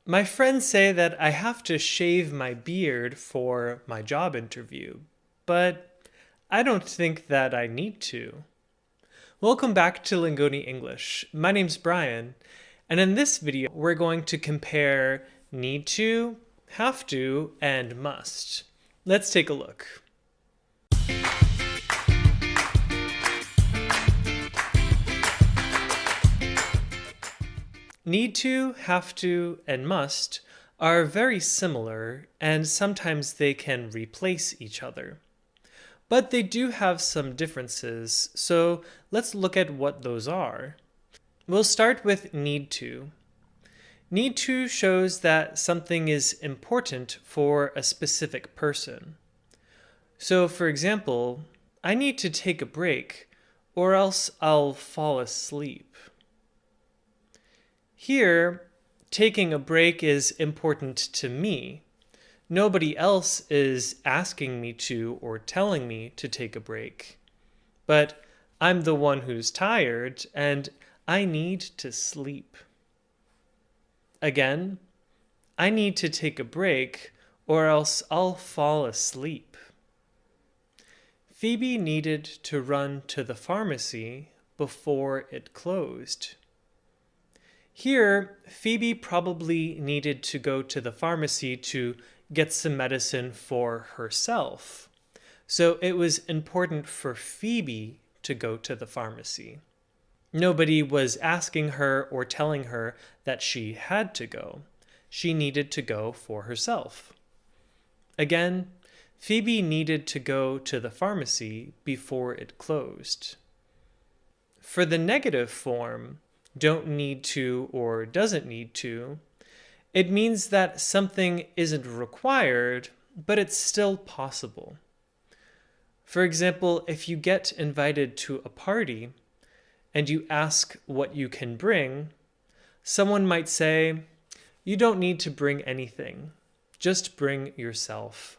My friends say that I have to shave my beard for my job interview, but I don't think that I need to. Welcome back to Lingoni English. My name's Brian, and in this video, we're going to compare need to, have to, and must. Let's take a look. Need to, have to, and must are very similar, and sometimes they can replace each other. But they do have some differences, so let's look at what those are. We'll start with need to. Need to shows that something is important for a specific person. So, for example, I need to take a break, or else I'll fall asleep. Here, taking a break is important to me. Nobody else is asking me to or telling me to take a break. But I'm the one who's tired and I need to sleep. Again, I need to take a break or else I'll fall asleep. Phoebe needed to run to the pharmacy before it closed. Here, Phoebe probably needed to go to the pharmacy to get some medicine for herself. So it was important for Phoebe to go to the pharmacy. Nobody was asking her or telling her that she had to go. She needed to go for herself. Again, Phoebe needed to go to the pharmacy before it closed. For the negative form, don't need to or doesn't need to, it means that something isn't required, but it's still possible. For example, if you get invited to a party and you ask what you can bring, someone might say, "You don't need to bring anything, just bring yourself."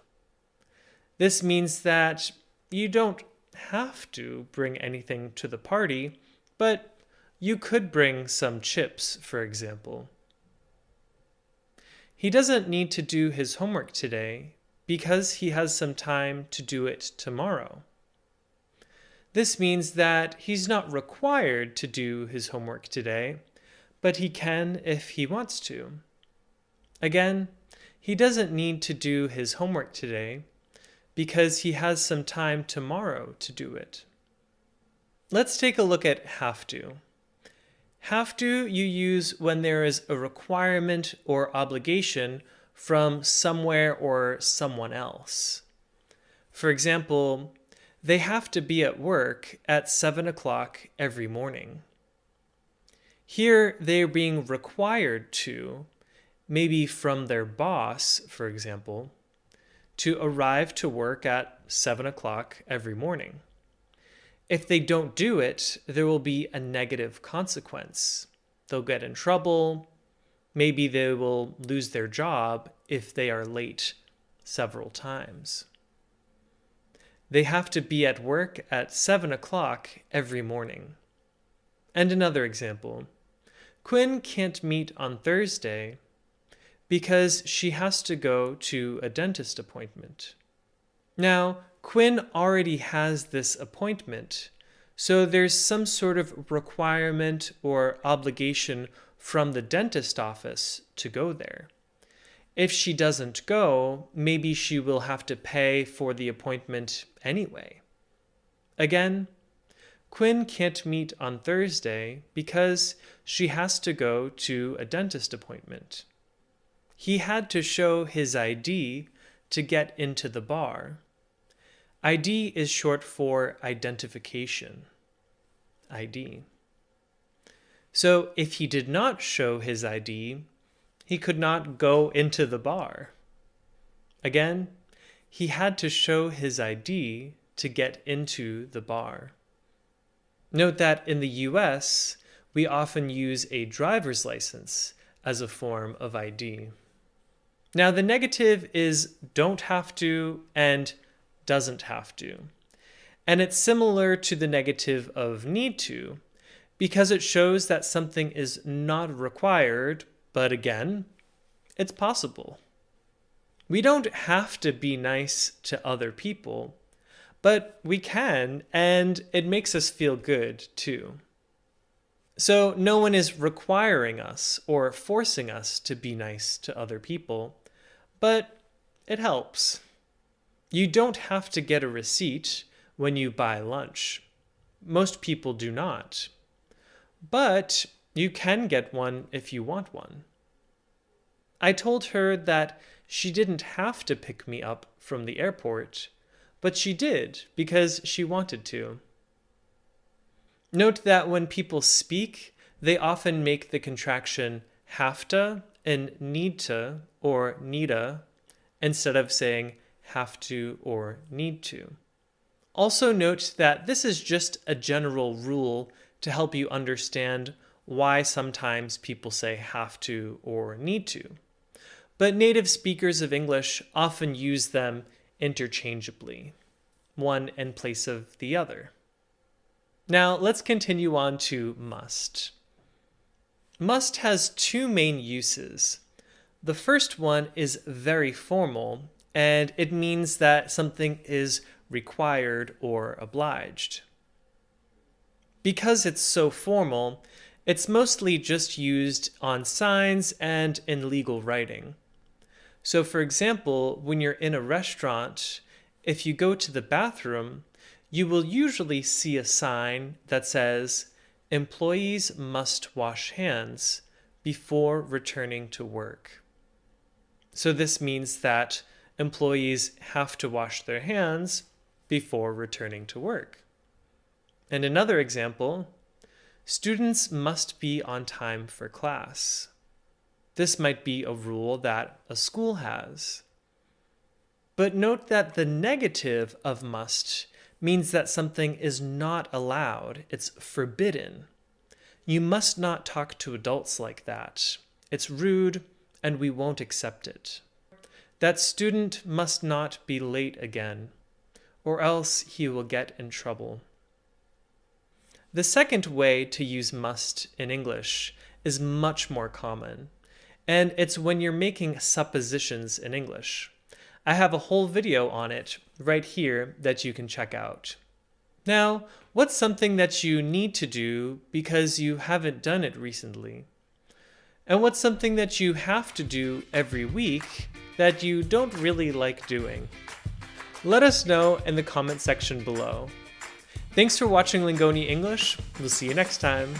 This means that you don't have to bring anything to the party, but you could bring some chips, for example. He doesn't need to do his homework today because he has some time to do it tomorrow. This means that he's not required to do his homework today, but he can if he wants to. Again, he doesn't need to do his homework today because he has some time tomorrow to do it. Let's take a look at have to. Have to you use when there is a requirement or obligation from somewhere or someone else. For example, they have to be at work at 7 o'clock every morning. Here they're being required to, maybe from their boss, for example, to arrive to work at 7 o'clock every morning. If they don't do it, there will be a negative consequence. They'll get in trouble. Maybe they will lose their job if they are late several times. They have to be at work at 7 o'clock every morning. And another example. Quinn can't meet on Thursday because she has to go to a dentist appointment. Now, Quinn already has this appointment, so there's some sort of requirement or obligation from the dentist office to go there. If she doesn't go, maybe she will have to pay for the appointment anyway. Again, Quinn can't meet on Thursday because she has to go to a dentist appointment. He had to show his ID to get into the bar. ID is short for identification. ID. So if he did not show his ID, he could not go into the bar. Again, he had to show his ID to get into the bar. Note that in the US, we often use a driver's license as a form of ID. Now the negative is don't have to and doesn't have to. And it's similar to the negative of need to because it shows that something is not required, but again, it's possible. We don't have to be nice to other people, but we can, and it makes us feel good too. So no one is requiring us or forcing us to be nice to other people, but it helps. You don't have to get a receipt when you buy lunch. Most people do not. But you can get one if you want one. I told her that she didn't have to pick me up from the airport, but she did because she wanted to. Note that when people speak, they often make the contraction have to and need to or needa instead of saying have to or need to. Also note that this is just a general rule to help you understand why sometimes people say have to or need to. But native speakers of English often use them interchangeably, one in place of the other. Now let's continue on to must. Must has two main uses. The first one is very formal, and it means that something is required or obliged. Because it's so formal, it's mostly just used on signs and in legal writing. So for example, when you're in a restaurant, if you go to the bathroom, you will usually see a sign that says, "Employees must wash hands before returning to work." So this means that employees have to wash their hands before returning to work. And another example, students must be on time for class. This might be a rule that a school has. But note that the negative of must means that something is not allowed, it's forbidden. You must not talk to adults like that. It's rude, and we won't accept it. That student must not be late again, or else he will get in trouble. The second way to use must in English is much more common, and it's when you're making suppositions in English. I have a whole video on it right here that you can check out. Now, what's something that you need to do because you haven't done it recently? And what's something that you have to do every week that you don't really like doing? Let us know in the comment section below. Thanks for watching Lingoni English. We'll see you next time.